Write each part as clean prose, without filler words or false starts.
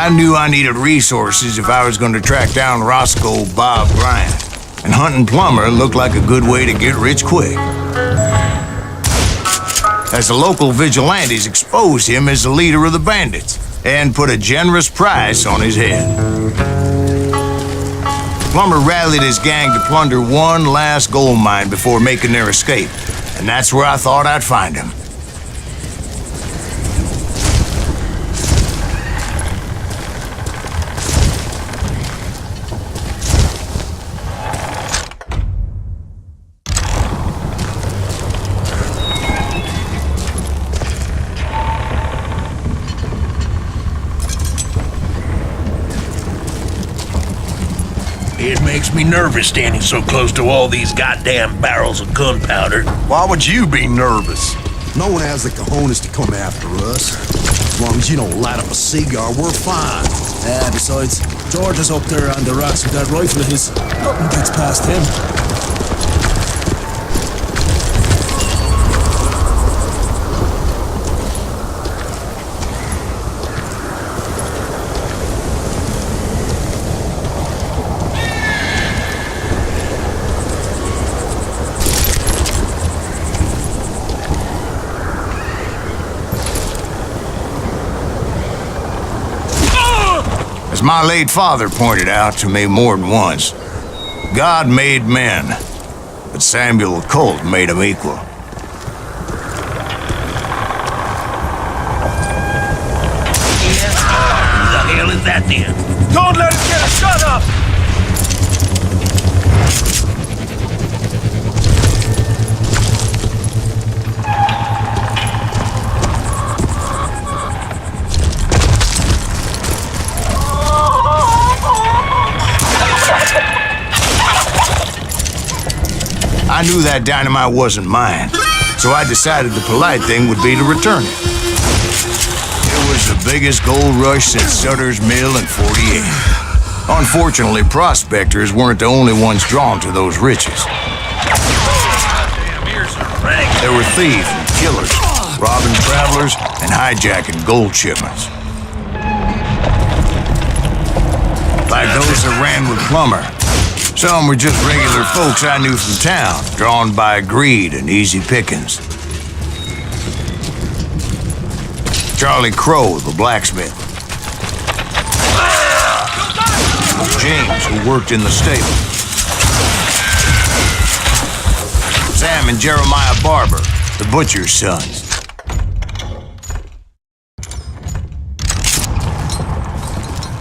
I knew I needed resources if I was going to track down Roscoe Bob Bryant, and hunting Plummer looked like a good way to get rich quick. As the local vigilantes exposed him as the leader of the bandits and put a generous price on his head. Plummer rallied his gang to plunder one last gold mine before making their escape, and that's where I thought I'd find him. It makes me nervous standing so close to all these goddamn barrels of gunpowder. Why would you be nervous? No one has the cojones to come after us. As long as you don't light up a cigar, we're fine. Besides, George is up there on the rocks with that rifle of his. Nothing gets past him. As my late father pointed out to me more than once, God made men, but Samuel Colt made them equal. Yeah? Who the hell is that then? Don't let him get us! Shut up! I knew that dynamite wasn't mine, so I decided the polite thing would be to return it. It was the biggest gold rush since Sutter's Mill in '48. Unfortunately, prospectors weren't the only ones drawn to those riches. There were thieves and killers, robbing travelers and hijacking gold shipments. Like those that ran with Plummer. Some were just regular folks I knew from town, drawn by greed and easy pickings. Charlie Crow, the blacksmith. James, who worked in the stable. Sam and Jeremiah Barber, the butcher's sons.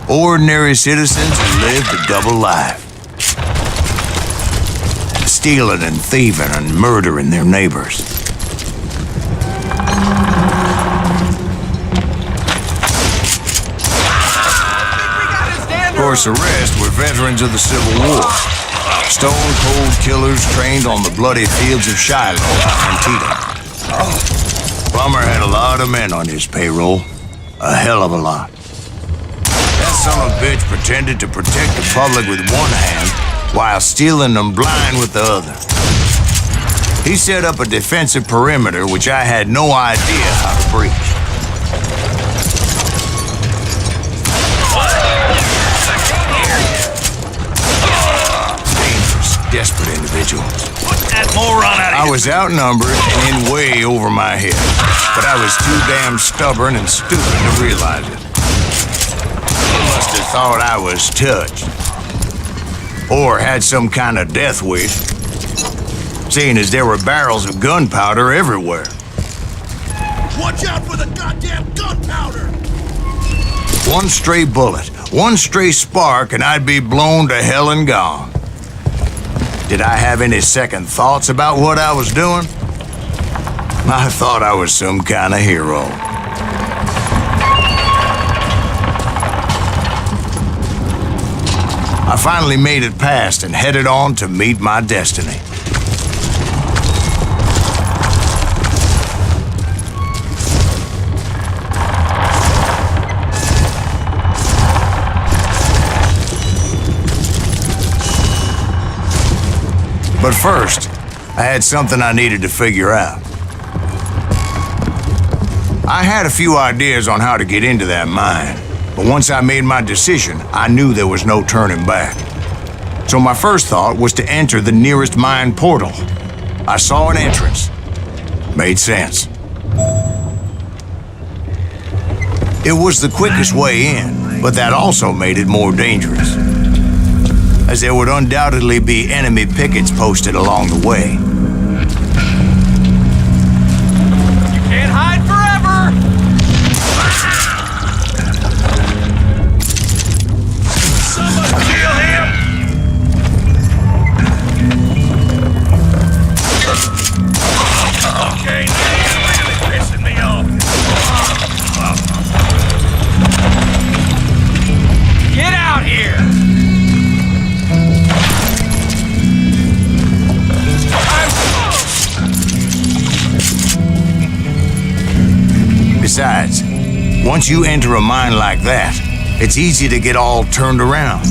Ordinary citizens who lived a double life. Stealing and thieving and murdering their neighbors. Of course, the rest were veterans of the Civil War. Stone-cold killers trained on the bloody fields of Shiloh and Antietam. Plummer had a lot of men on his payroll. A hell of a lot. That son of a bitch pretended to protect the public with one hand while stealing them blind with the other. He set up a defensive perimeter which I had no idea how to breach. Dangerous, desperate individuals. Put that moron out of here. I was outnumbered and in way over my head, but I was too damn stubborn and stupid to realize it. They must have thought I was touched. Or had some kind of death wish, seeing as there were barrels of gunpowder everywhere. Watch out for the goddamn gunpowder! One stray bullet, one stray spark, and I'd be blown to hell and gone. Did I have any second thoughts about what I was doing? I thought I was some kind of hero. I finally made it past and headed on to meet my destiny. But first, I had something I needed to figure out. I had a few ideas on how to get into that mine, But once I made my decision, I knew there was no turning back. So my first thought was to enter the nearest mine portal. I saw an entrance. Made sense. It was the quickest way in, but that also made it more dangerous, as there would undoubtedly be enemy pickets posted along the way. You can't hide forever! Someone kill him! Okay, now you're really pissing me off. Get out here! Besides, once you enter a mine like that, it's easy to get all turned around.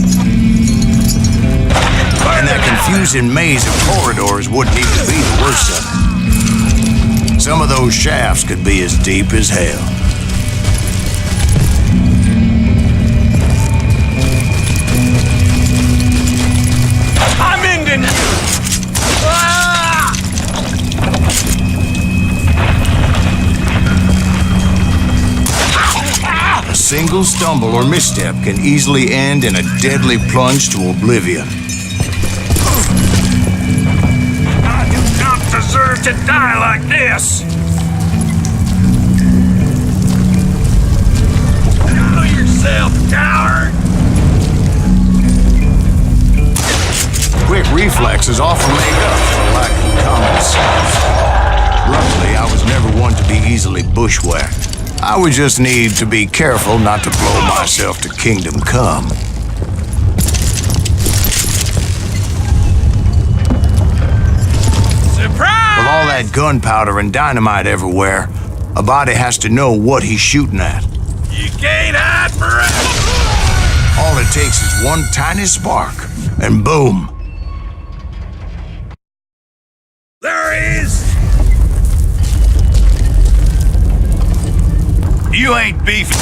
And that confusing maze of corridors wouldn't even be the worst of it. Some of those shafts could be as deep as hell. I'm ending you! Ah! A single stumble or misstep can easily end in a deadly plunge to oblivion. I do not deserve to die like this! Know yourself, coward! Quick reflexes often make up for lack of common sense. Luckily, I was never one to be easily bushwhacked. I would just need to be careful not to blow myself to kingdom come. Surprise! With all that gunpowder and dynamite everywhere, a body has to know what he's shooting at. You can't hide forever! All it takes is one tiny spark, and boom. There he is! You ain't beefing.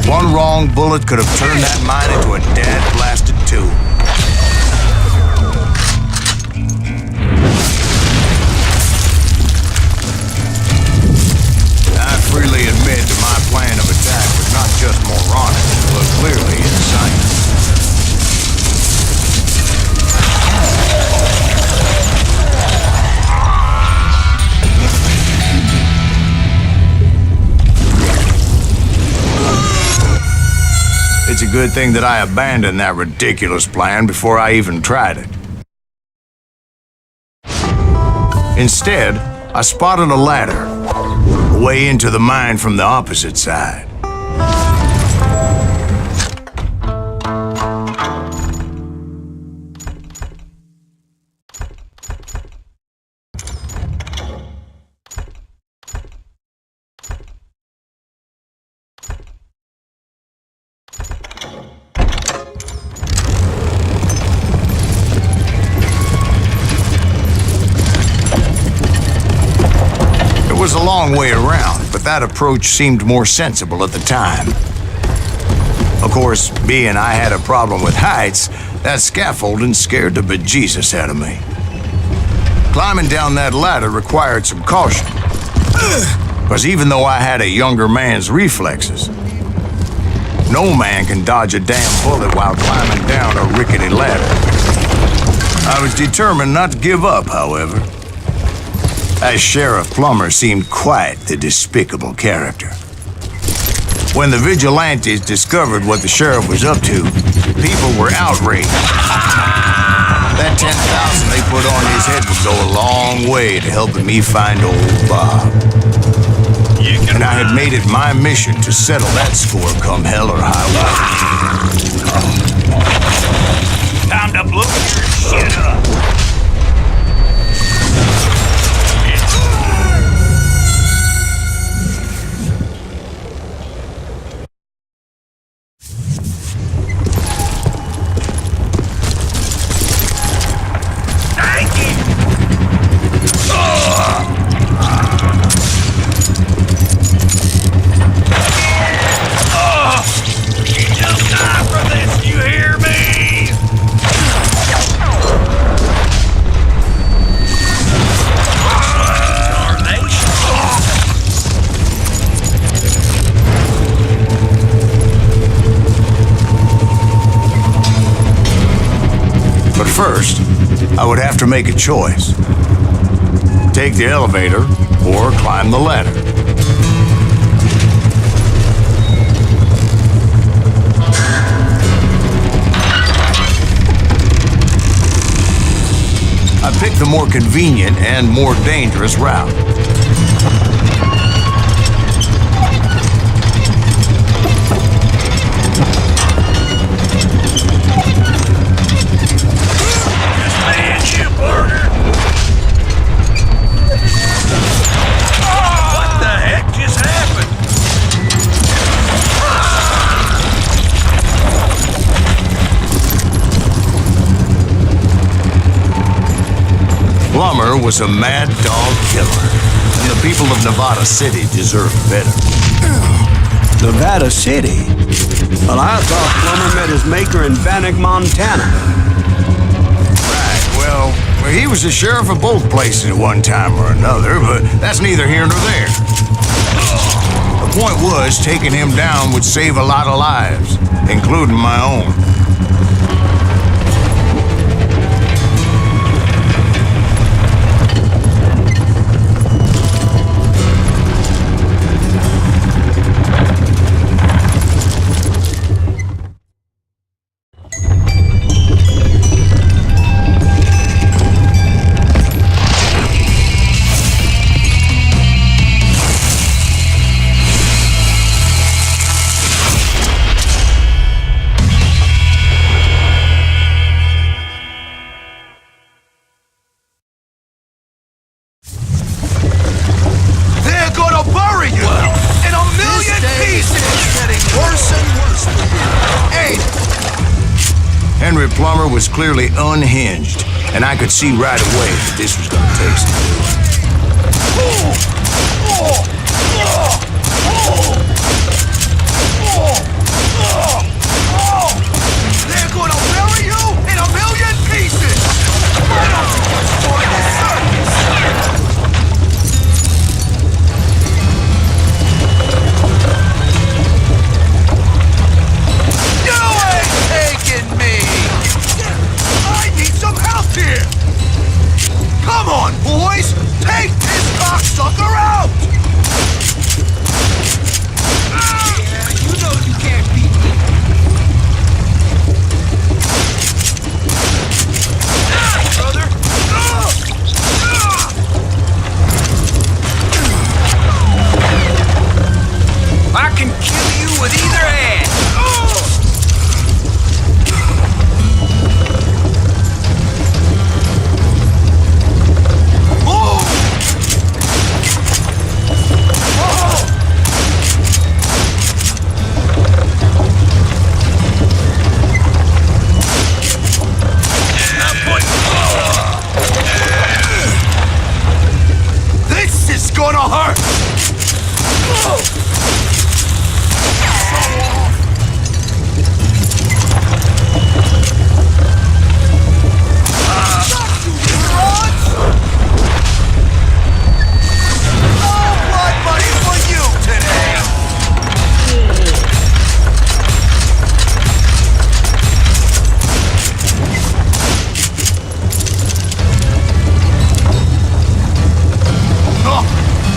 One wrong bullet could have turned that mine into a dad-blasted tube. I freely admit that my plan of attack was not just moronic, but clearly insane. It's a good thing that I abandoned that ridiculous plan before I even tried it. Instead, I spotted a ladder, a way into the mine from the opposite side. It was a long way around, but that approach seemed more sensible at the time. Of course, being I had a problem with heights, that scaffolding scared the bejesus out of me. Climbing down that ladder required some caution, because even though I had a younger man's reflexes, no man can dodge a damn bullet while climbing down a rickety ladder. I was determined not to give up, however, as Sheriff Plummer seemed quite the despicable character. When the vigilantes discovered what the sheriff was up to, people were outraged. That 10,000 they put on his head would go a long way to helping me find old Bob. And I had made it my mission to settle that score come hell or high water. Time to blow your shit up! I would have to make a choice. Take the elevator or climb the ladder. I picked the more convenient and more dangerous route. What the heck just happened? Plummer was a mad dog killer, and the people of Nevada City deserve better. Nevada City? Well, I thought Plummer met his maker in Bannock, Montana. Right, well, he was the sheriff of both places at one time or another, but that's neither here nor there. The point was, taking him down would save a lot of lives, including my own. Plummer was clearly unhinged, and I could see right away that this was gonna take some They're gonna bury you in a million pieces! I don't think that's for the circus! You ain't taking me! I need some help here! Come on, boys! Take this cocksucker out! Yeah, you know you can't beat me. Brother! I can kill you with either hand! This is gonna hurt!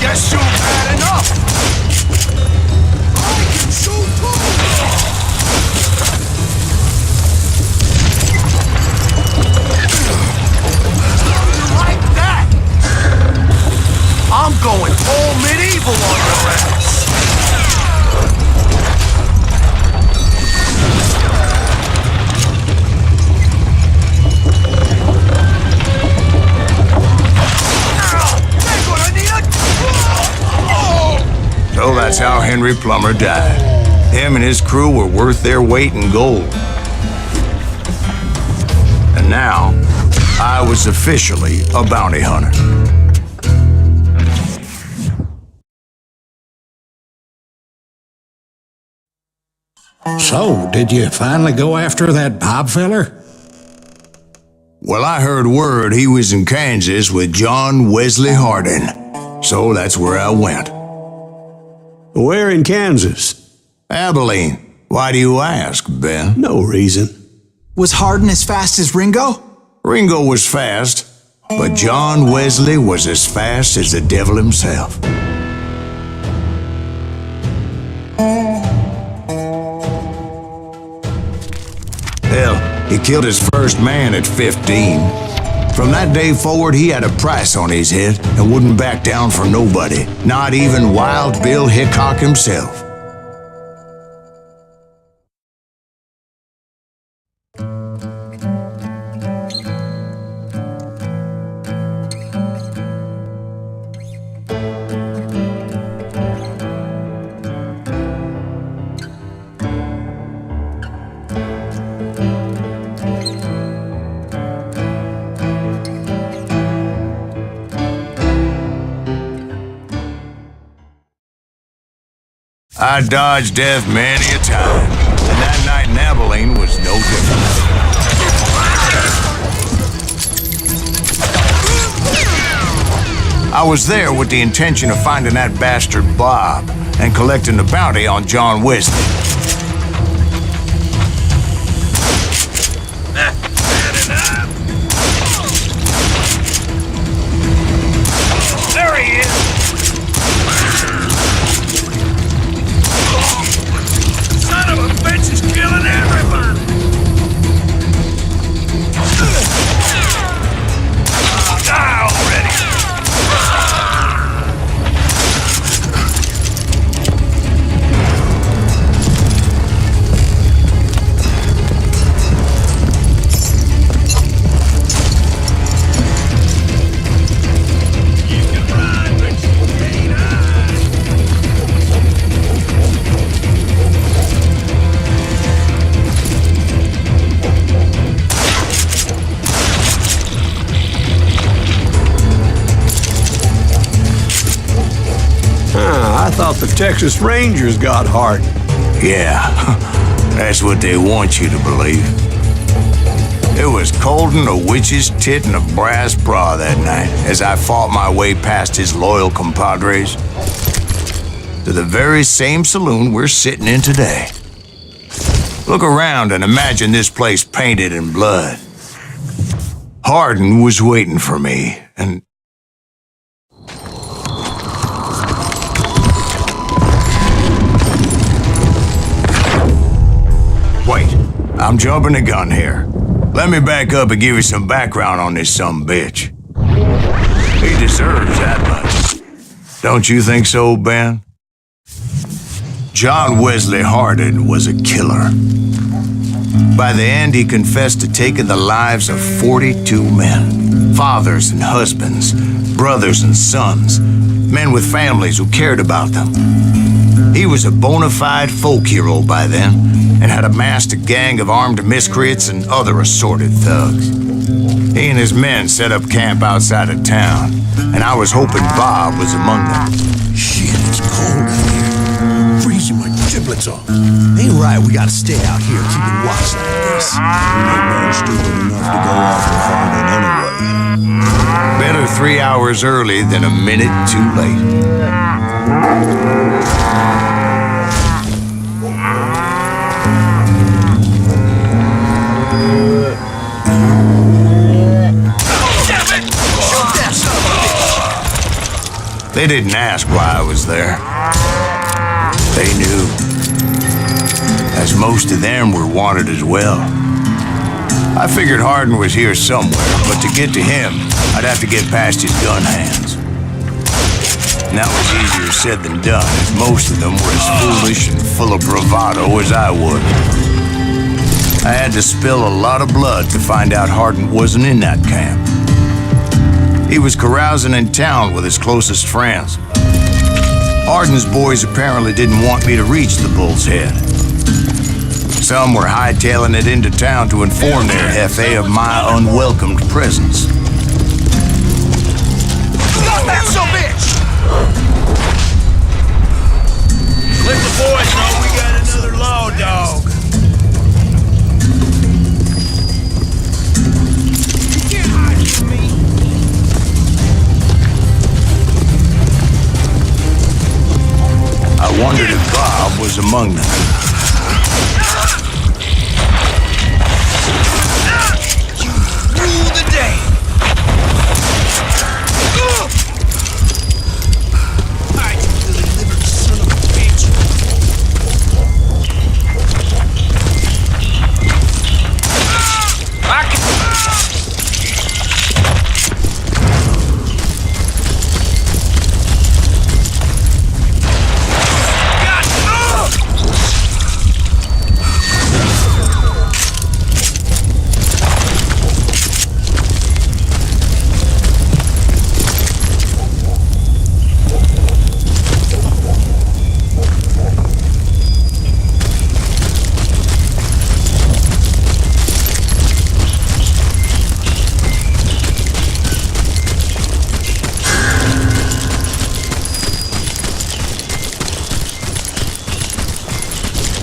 Guess you've had enough! I can shoot too! Like that! I'm going full medieval on your ass! So that's how Henry Plummer died. Him and his crew were worth their weight in gold. And now, I was officially a bounty hunter. So, did you finally go after that Bob feller? Well, I heard word he was in Kansas with John Wesley Hardin. So that's where I went. Where in Kansas? Abilene. Why do you ask, Ben? No reason. Was Hardin as fast as Ringo? Ringo was fast, but John Wesley was as fast as the devil himself. Hell, he killed his first man at 15. From that day forward, he had a price on his head and wouldn't back down for nobody, not even Wild Bill Hickok himself. I dodged death many a time, and that night in Abilene was no different. I was there with the intention of finding that bastard Bob and collecting the bounty on John Wesley. There he is! Son of a bitch is killing everybody! Die already! I thought the Texas Rangers got heart. Yeah, that's what they want you to believe. It was cold and a witch's tit and a brass bra that night as I fought my way past his loyal compadres to the very same saloon we're sitting in today. Look around and imagine this place painted in blood. Hardin was waiting for me, and wait, I'm jumping the gun here. Let me back up and give you some background on this sumbitch. He deserves that much. Don't you think so, Ben? John Wesley Hardin was a killer. By the end, he confessed to taking the lives of 42 men. Fathers and husbands, brothers and sons, men with families who cared about them. He was a bona fide folk hero by then, and had amassed a gang of armed miscreants and other assorted thugs. He and his men set up camp outside of town, and I was hoping Bob was among them. Shit, it's cold out here. Freezing my giblets off. Ain't right, we gotta stay out here keeping watch like this. We ain't no stupid enough to go after Hardin anyway. Better 3 hours early than a minute too late. They didn't ask why I was there. They knew. As most of them were wanted as well. I figured Hardin was here somewhere, but to get to him, I'd have to get past his gun hands. And that was easier said than done, as most of them were as foolish and full of bravado as I was. I had to spill a lot of blood to find out Hardin wasn't in that camp. He was carousing in town with his closest friends. Hardin's boys apparently didn't want me to reach the Bull's Head. Some were hightailing it into town to inform their FA of my unwelcomed presence. Stop that sumbitch! Let the boys know we got another law dog. You can't hide from me. I wondered if Bob was among them. You rule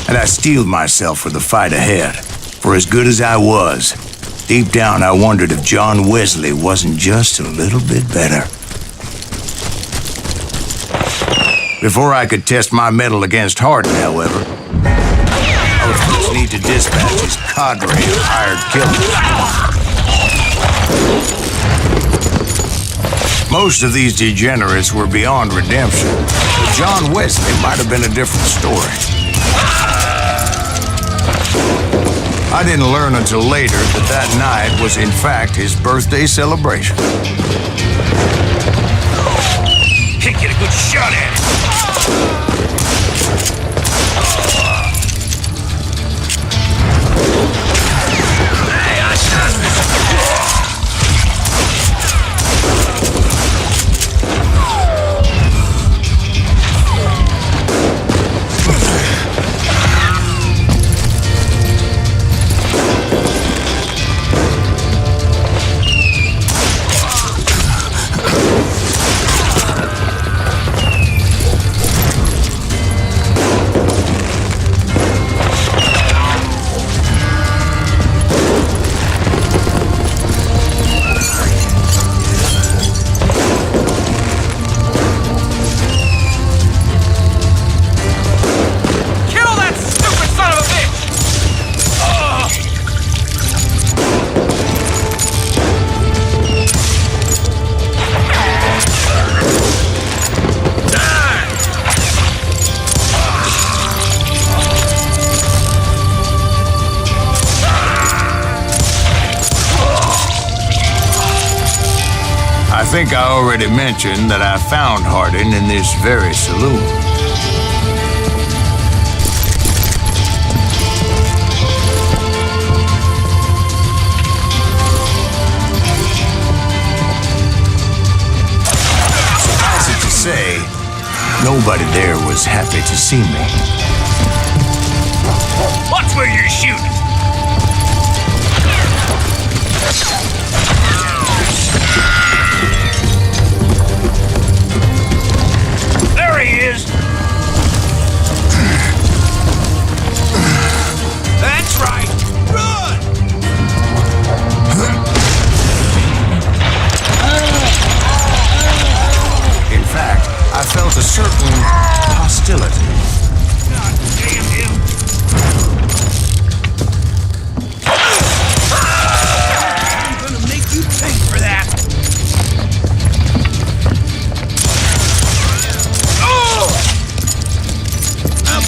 and I steeled myself for the fight ahead. For as good as I was, deep down I wondered if John Wesley wasn't just a little bit better. Before I could test my mettle against Hardin, however, I would first need to dispatch his cadre of hired killers. Most of these degenerates were beyond redemption, but John Wesley might have been a different story. I didn't learn until later that that night was in fact his birthday celebration. Can't get a good shot at it. I think I already mentioned that I found Hardin in this very saloon. Suffice it to say, nobody there was happy to see me. Watch where you're shooting. There he is! That's right! Run! In fact, I felt a certain hostility. God damn him! I'm gonna make you pay for that!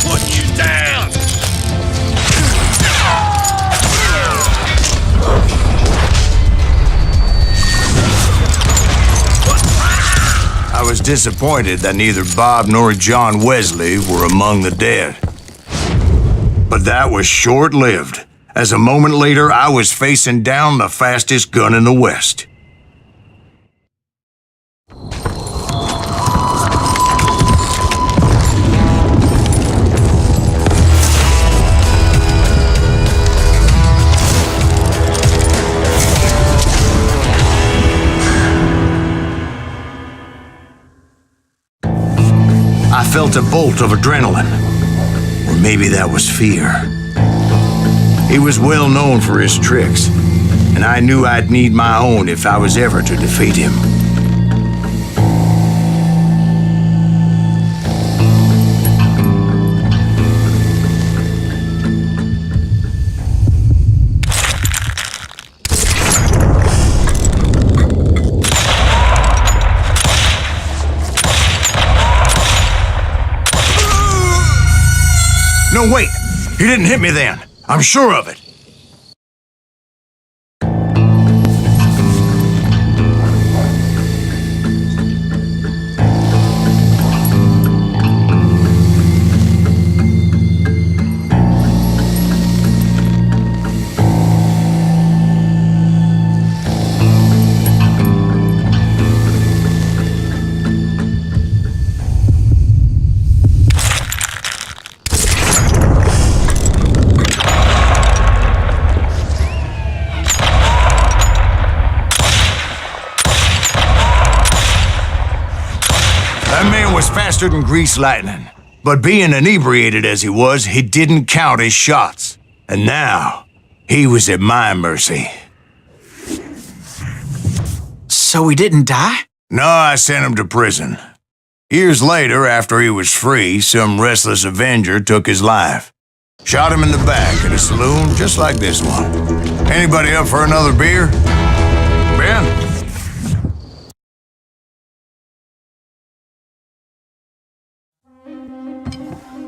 Put you down! I was disappointed that neither Bob nor John Wesley were among the dead. But that was short-lived, as a moment later I was facing down the fastest gun in the West. I felt a bolt of adrenaline, or maybe that was fear. He was well known for his tricks, and I knew I'd need my own if I was ever to defeat him. No, wait! He didn't hit me then. I'm sure of it. That man was faster than grease lightning. But being inebriated as he was, he didn't count his shots. And now, he was at my mercy. So he didn't die? No, I sent him to prison. Years later, after he was free, some restless avenger took his life. Shot him in the back at a saloon just like this one. Anybody up for another beer? Ben?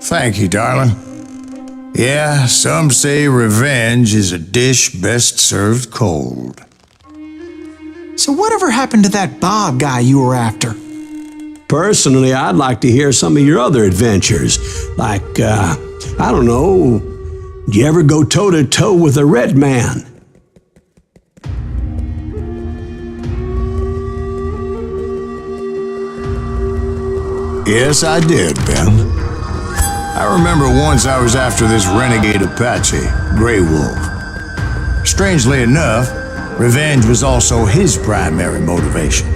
Thank you, darling. Yeah, some say revenge is a dish best served cold. So whatever happened to that Bob guy you were after? Personally, I'd like to hear some of your other adventures. Like, I don't know, did you ever go toe-to-toe with a red man? Yes, I did, Ben. I remember once I was after this renegade Apache, Grey Wolf. Strangely enough, revenge was also his primary motivation.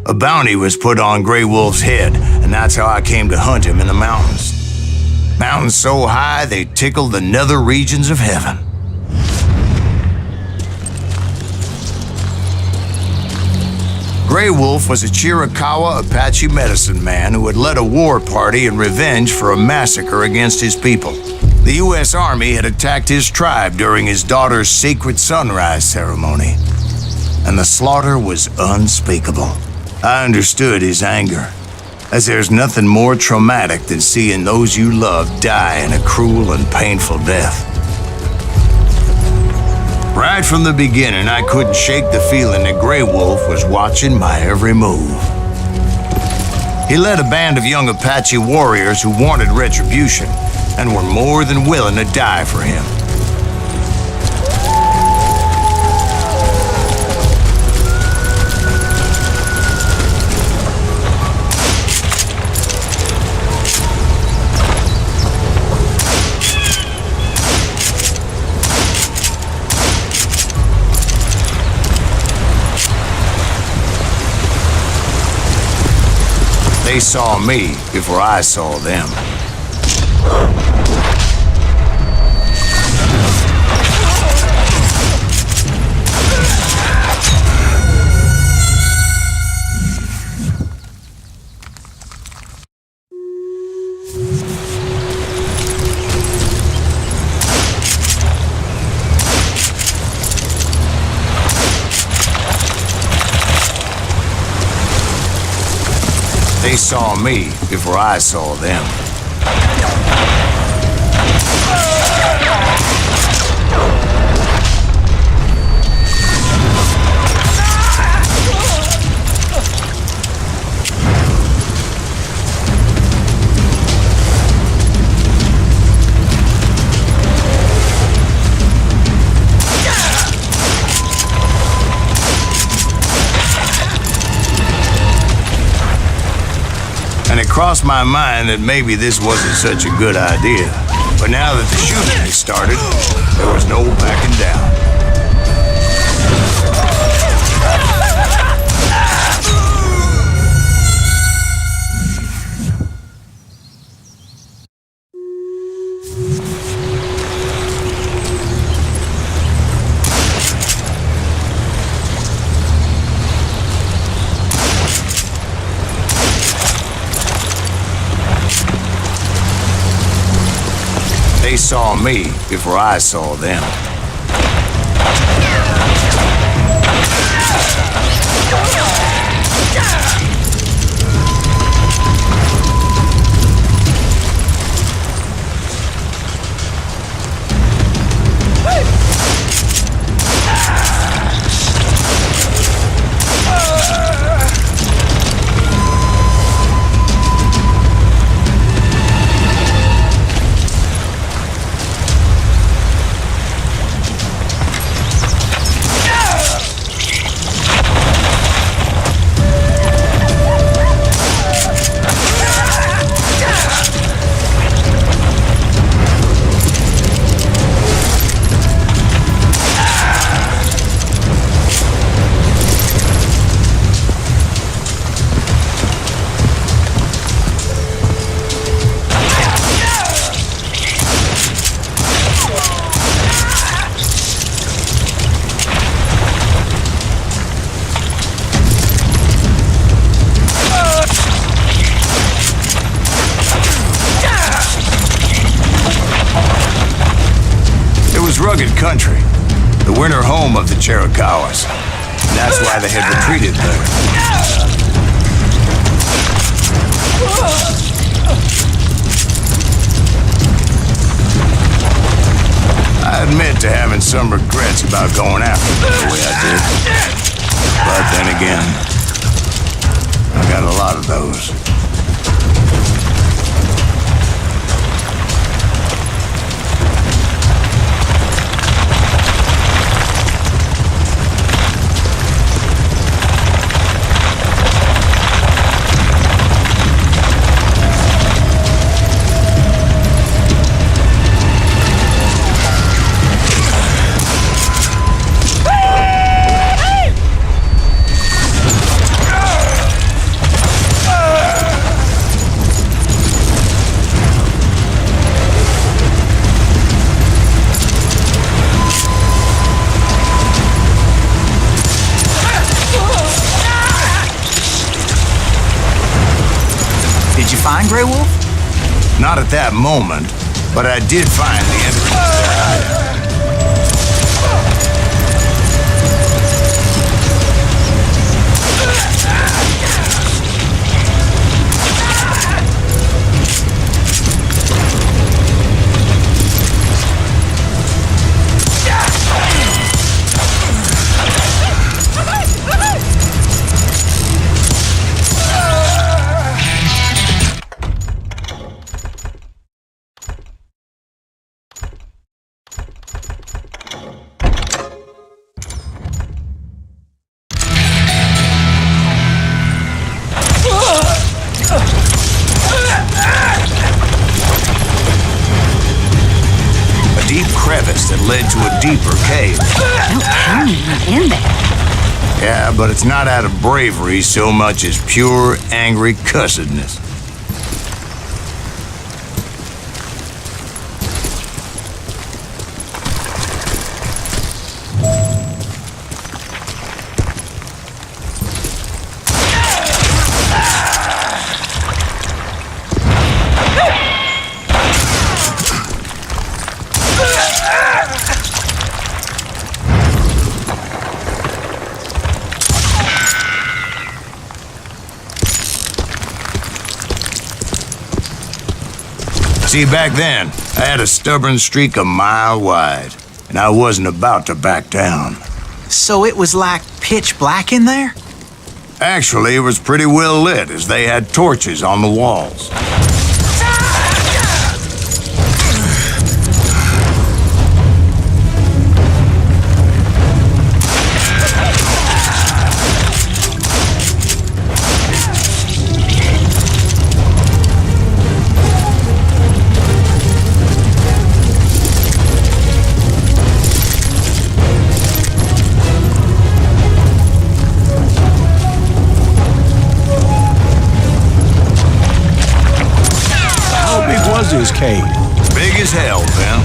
A bounty was put on Grey Wolf's head, and that's how I came to hunt him in the mountains. Mountains so high they tickled the nether regions of heaven. Grey Wolf was a Chiricahua Apache medicine man who had led a war party in revenge for a massacre against his people. The U.S. Army had attacked his tribe during his daughter's sacred sunrise ceremony, and the slaughter was unspeakable. I understood his anger, as there's nothing more traumatic than seeing those you love die in a cruel and painful death. Right from the beginning, I couldn't shake the feeling that Grey Wolf was watching my every move. He led a band of young Apache warriors who wanted retribution and were more than willing to die for him. They saw me before I saw them. They saw me before I saw them. And it crossed my mind that maybe this wasn't such a good idea. But now that the shooting had started, there was no backing down. They saw me before I saw them. was rugged country, the winter home of the Chiricahuas. That's why they had retreated there. I admit to having some regrets about going after them the way I did. But then again, I got a lot of those. Did you find Grey Wolf? Not at that moment, but I did find the entrance to their hideout. Crevice that led to a deeper cave. No carrying in there. Yeah, but it's not out of bravery so much as pure, angry cussedness. See, back then, I had a stubborn streak a mile wide, and I wasn't about to back down. So it was like pitch black in there? Actually, it was pretty well lit, as they had torches on the walls. His cave. Big as hell, Ben.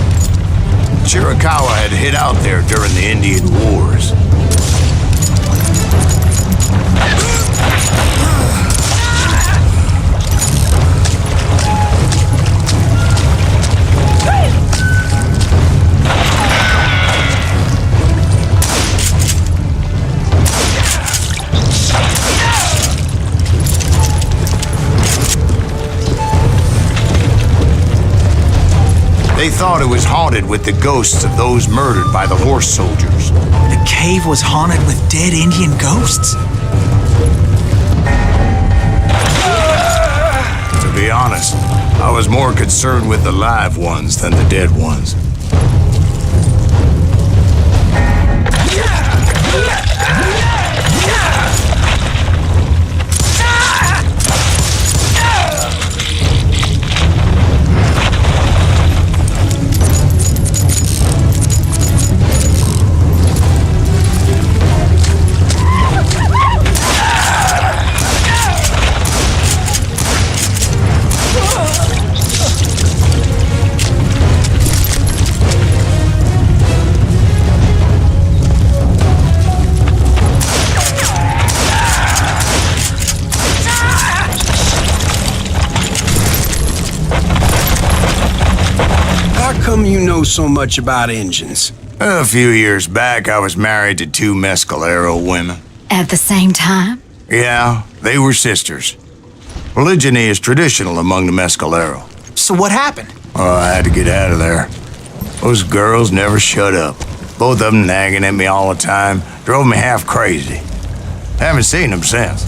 Chiricahua had hid out there during the Indian Wars. They thought it was haunted with the ghosts of those murdered by the horse soldiers. The cave was haunted with dead Indian ghosts? To be honest, I was more concerned with the live ones than the dead ones. know so much about engines? A few years back, I was married to 2 Mescalero women. At the same time? Yeah, they were sisters. Polygyny is traditional among the Mescalero. So what happened? Oh, I had to get out of there. Those girls never shut up. Both of them nagging at me all the time. Drove me half crazy. Haven't seen them since.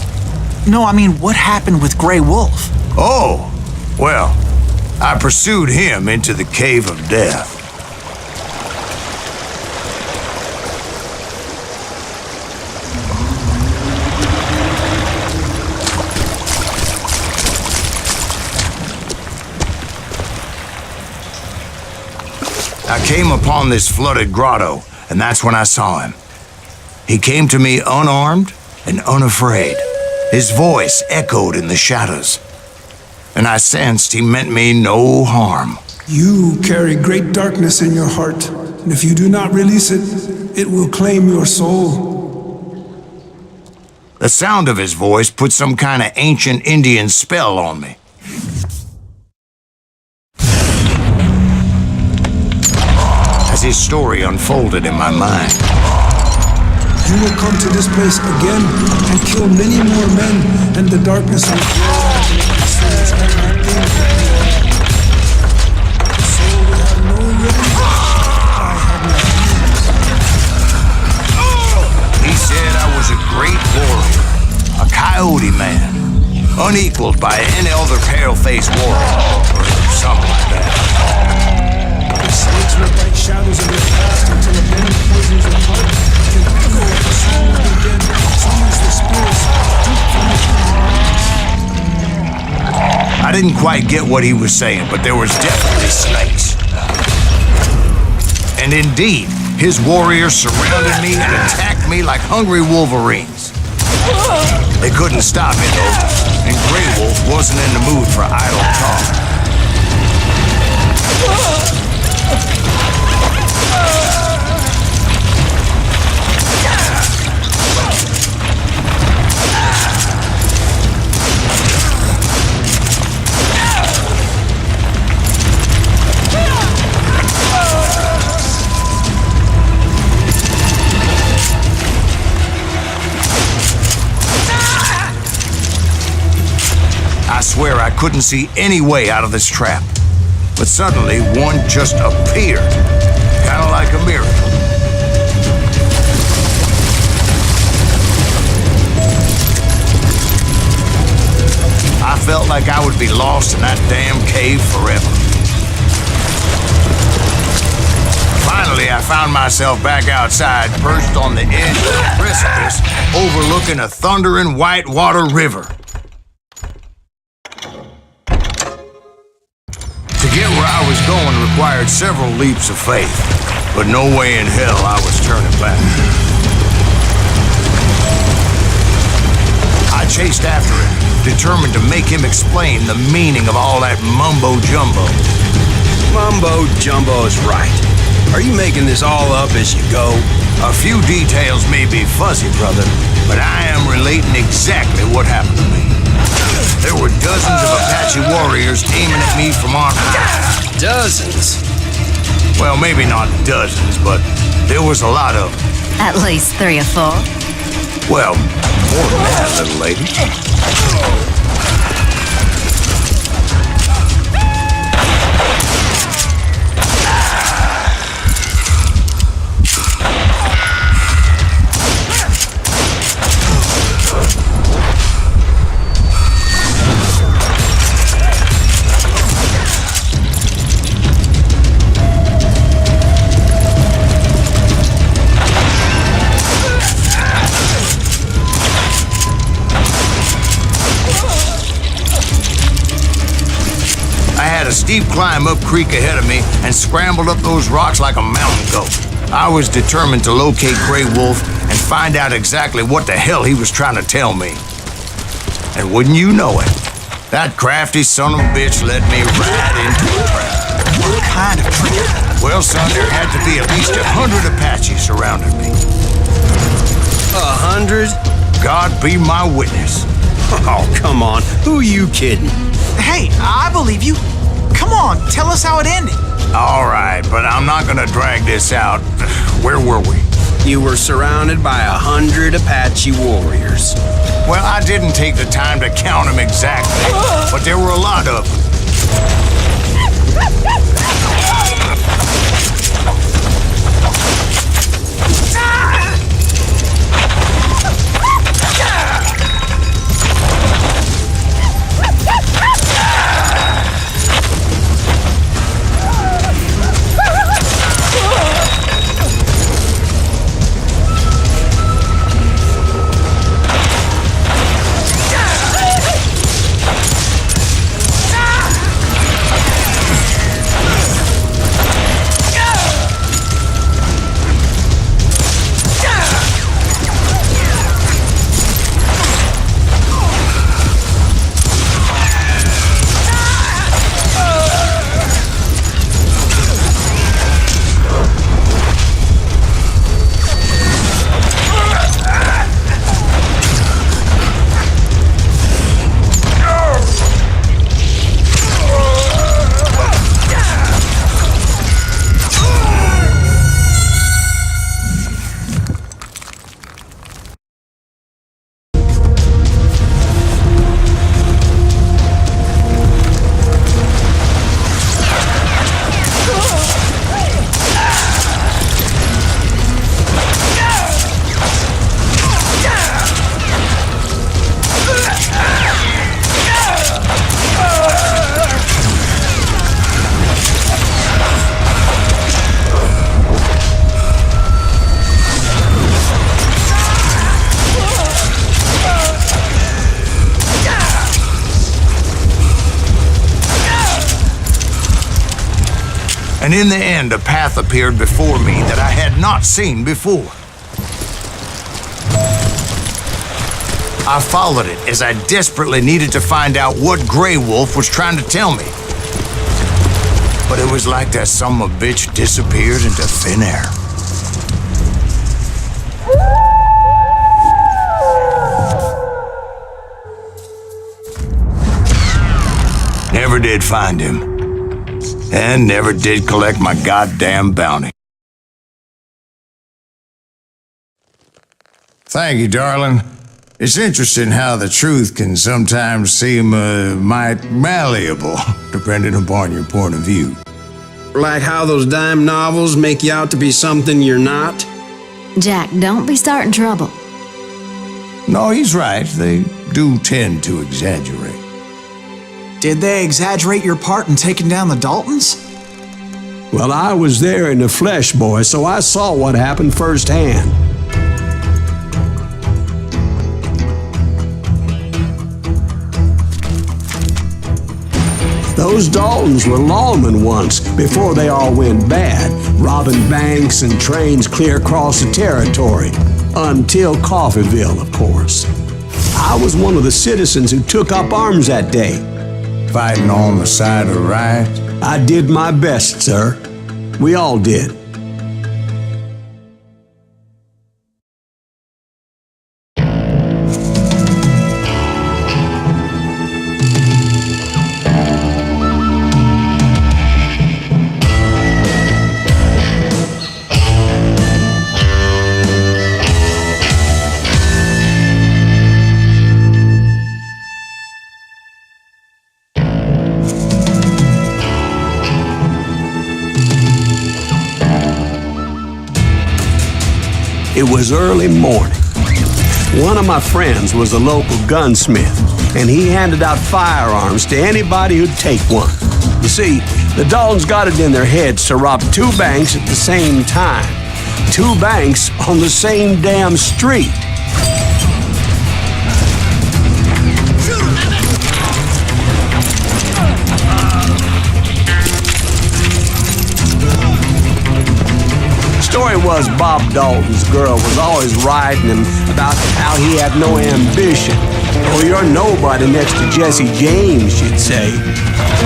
No, I mean, what happened with Grey Wolf? Oh, well, I pursued him into the Cave of Death. I came upon this flooded grotto, and that's when I saw him. He came to me unarmed and unafraid. His voice echoed in the shadows, and I sensed he meant me no harm. You carry great darkness in your heart, and if you do not release it, it will claim your soul. The sound of his voice put some kind of ancient Indian spell on me. As his story unfolded in my mind, you will come to this place again and kill many more men, and the darkness will He said I was a great warrior, a coyote man, unequaled by any other pale-faced warrior, or something like that. The snakes will bite shadows of your past until a many poisons your heart. An echo of the song of the dead summons the spirits deep from the ground. I didn't quite get what he was saying, but there was definitely snakes. And indeed, his warriors surrounded me and attacked me like hungry wolverines. They couldn't stop me though, and Grey Wolf wasn't in the mood for idle talk. I swear I couldn't see any way out of this trap. But suddenly, one just appeared. Kind of like a miracle. I felt like I would be lost in that damn cave forever. Finally, I found myself back outside, perched on the edge of a precipice, overlooking a thundering whitewater river. To get where I was going required several leaps of faith, but no way in hell I was turning back. I chased after him, determined to make him explain the meaning of all that mumbo-jumbo. Mumbo-jumbo is right. Are you making this all up as you go? A few details may be fuzzy, brother, but I am relating exactly what happened to me. There were dozens of Apache warriors aiming at me from on high. Dozens? Well, maybe not dozens, but there was a lot of them. At least 3 or 4. Well, more than that, little lady. Steep climb up creek ahead of me and scrambled up those rocks like a mountain goat. I was determined to locate Grey Wolf and find out exactly what the hell he was trying to tell me. And wouldn't you know it, that crafty son of a bitch led me right into a trap. What kind of trap? Well, son, there had to be at least 100 Apaches surrounding me. 100? God be my witness. Oh, come on. Who are you kidding? Hey, I believe you. Come on, tell us how it ended. All right, but I'm not gonna drag this out. Where were we? You were surrounded by 100 Apache warriors. Well, I didn't take the time to count them exactly, but there were a lot of them. And in the end, a path appeared before me that I had not seen before. I followed it as I desperately needed to find out what Grey Wolf was trying to tell me. But it was like that son of a bitch disappeared into thin air. Never did find him. And never did collect my goddamn bounty. Thank you, darling. It's interesting how the truth can sometimes seem might malleable, depending upon your point of view. Like how those dime novels make you out to be something you're not? Jack, don't be starting trouble. No, he's right. They do tend to exaggerate. Did they exaggerate your part in taking down the Daltons? Well, I was there in the flesh, boy, so I saw what happened firsthand. Those Daltons were lawmen once, before they all went bad, robbing banks and trains clear across the territory. Until Coffeeville, of course. I was one of the citizens who took up arms that day. Fighting on the side of right? I did my best, sir. We all did. It was early morning. One of my friends was a local gunsmith, and he handed out firearms to anybody who'd take one. You see, the Daltons got it in their heads to rob two banks at the same time. Two banks on the same damn street. Story was Bob Dalton's girl was always riding him about how he had no ambition. Oh, you're nobody next to Jesse James, she'd say.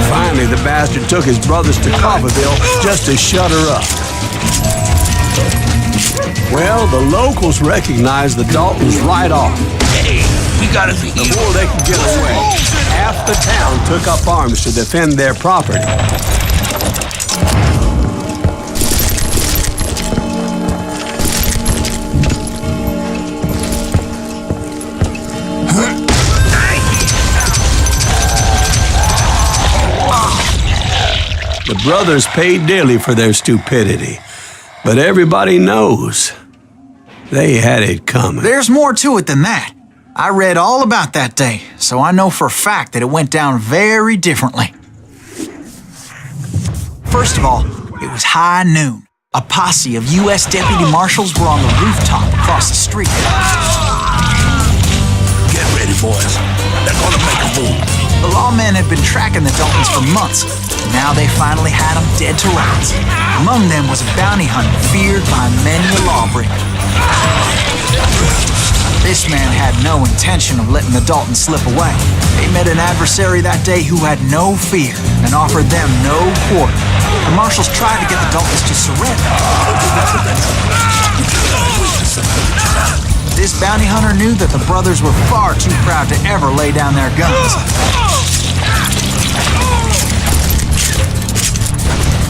Finally, the bastard took his brothers to Coffeeville just to shut her up. Well, the locals recognized the Daltons right off. Hey, we gotta be before they could get away. Half the town took up arms to defend their property. The brothers paid dearly for their stupidity, but everybody knows they had it coming. There's more to it than that. I read all about that day, so I know for a fact that it went down very differently. First of all, it was high noon. A posse of U.S. deputy marshals were on the rooftop across the street. Get ready, boys. They're gonna make a move. The lawmen had been tracking the Daltons for months, and now they finally had them dead to rights. Among them was a bounty hunter feared by many a lawbreaker. This man had no intention of letting the Daltons slip away. They met an adversary that day who had no fear and offered them no quarter. The marshals tried to get the Daltons to surrender. This bounty hunter knew that the brothers were far too proud to ever lay down their guns.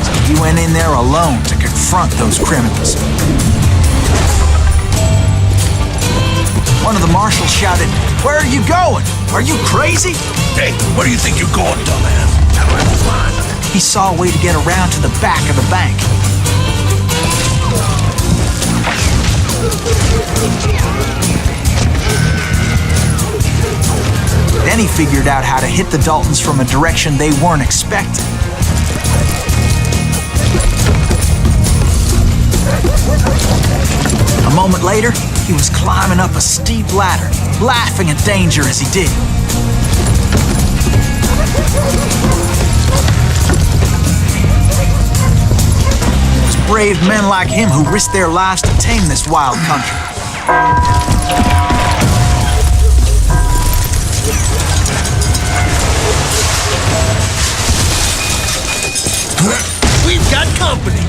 So he went in there alone to confront those criminals. One of the marshals shouted, "Where are you going? Are you crazy?" Hey, where do you think you're going, dumbass? How do I find them? He saw a way to get around to the back of the bank. Then he figured out how to hit the Daltons from a direction they weren't expecting. A moment later, he was climbing up a steep ladder, laughing at danger as he did. It was brave men like him who risked their lives to tame this wild country. We've got company.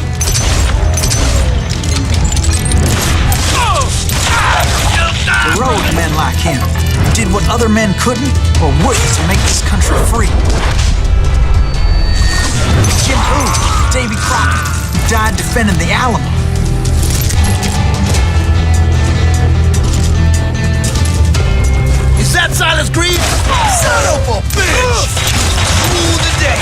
Heroic men like him did what other men couldn't or wouldn't to make this country free. Jim Boone, Davy Crockett, who died defending the Alamo. Is that Silas Green? Son of a bitch! Rule the day.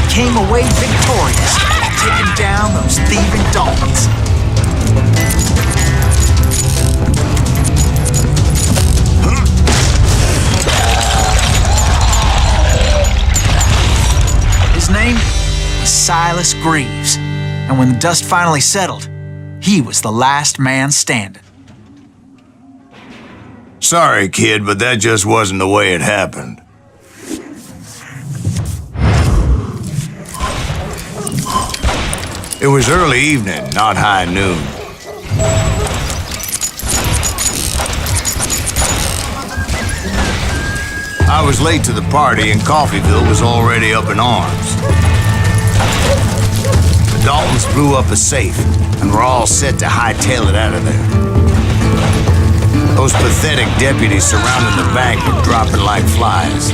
Came away victorious, taking down those thieving Daltons. His name was Silas Greaves, and when the dust finally settled, he was the last man standing. Sorry, kid, but that just wasn't the way it happened. It was early evening, not high noon. I was late to the party and Coffeyville was already up in arms. The Daltons blew up a safe and were all set to hightail it out of there. Those pathetic deputies surrounding the bank were dropping like flies.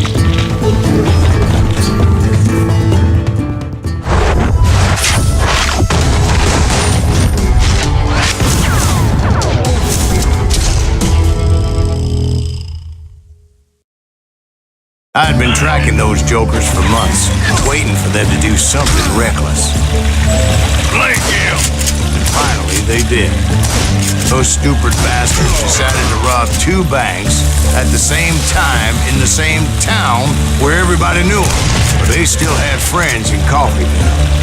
I'd been tracking those jokers for months, waiting for them to do something reckless. Blake him! And finally, they did. Those stupid bastards decided to rob 2 banks at the same time in the same town where everybody knew them. But they still had friends in Coffeeville.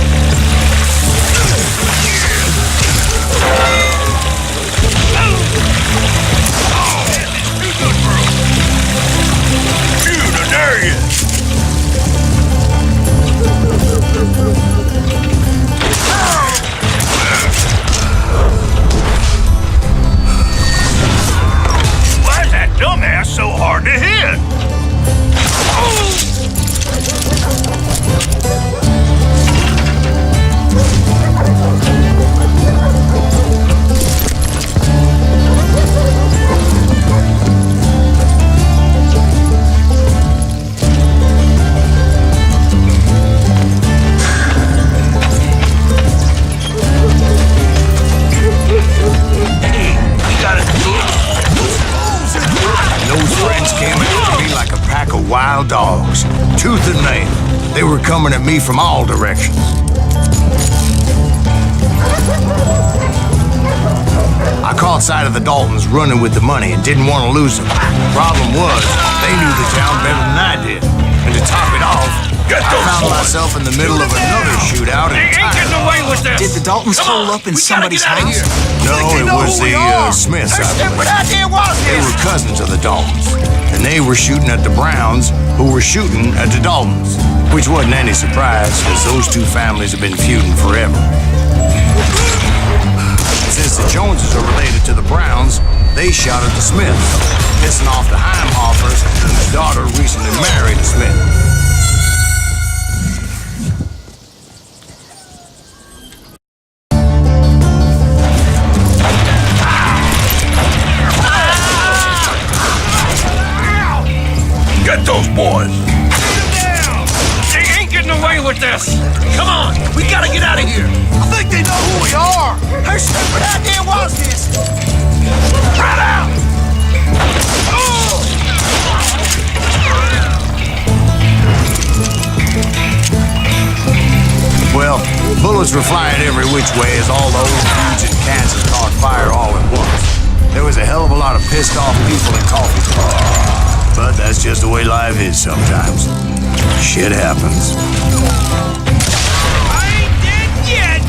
Why is that dumbass so hard to hit? Wild dogs, tooth and nail. They were coming at me from all directions. I caught sight of the Daltons running with the money and didn't want to lose them. Problem was, they knew the town better than I did. And to top it off, I found myself in the middle of another shootout and Did the Daltons hole up in somebody's house? No, it was the Smiths. They were cousins of the Daltons. And they were shooting at the Browns, who were shooting at the Daltons. Which wasn't any surprise, because those 2 families have been feuding forever. Since the Joneses are related to the Browns, they shot at the Smiths, pissing off the Heimhoffers, whose daughter recently married a Smith. Those boys! They ain't getting away with this! Come on! We gotta get out of here! I think they know who we are! How stupid idea was this? Right out! Well, bullets were flying every which way as all the old feuds in Kansas caught fire all at once. There was a hell of a lot of pissed off people in Coffeeville. But that's just the way life is sometimes. Shit happens. I ain't dead yet!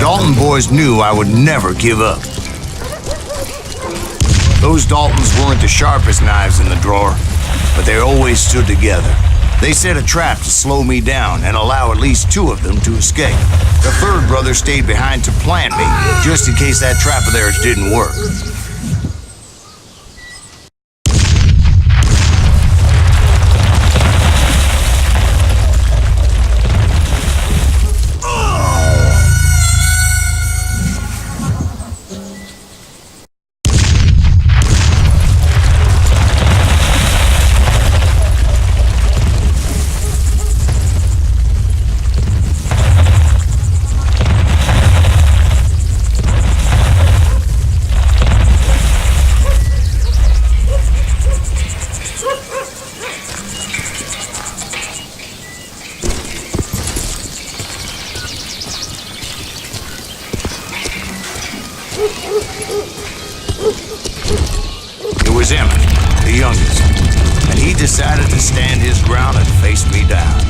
Dalton boys knew I would never give up. Those Daltons weren't the sharpest knives in the drawer, but they always stood together. They set a trap to slow me down and allow at least 2 of them to escape. The 3rd brother stayed behind to plant me, just in case that trap of theirs didn't work. It was Emmett, the youngest, and he decided to stand his ground and face me down.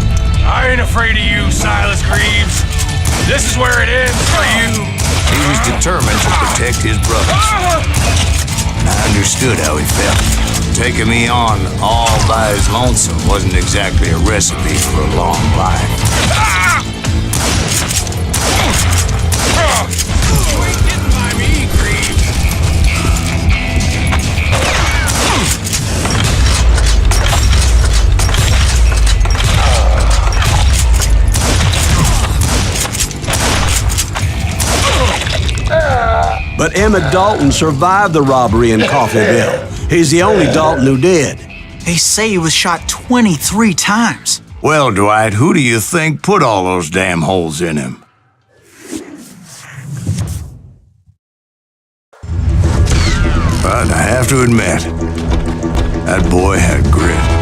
I ain't afraid of you, Silas Greaves. This is where it ends for you. He was determined to protect his brothers. I understood how he felt. Taking me on all by his lonesome wasn't exactly a recipe for a long life. You ain't getting by me, Greaves. But Emmett Dalton survived the robbery in Coffeyville. He's the only Dalton who did. They say he was shot 23 times. Well, Dwight, who do you think put all those damn holes in him? But I have to admit, that boy had grit.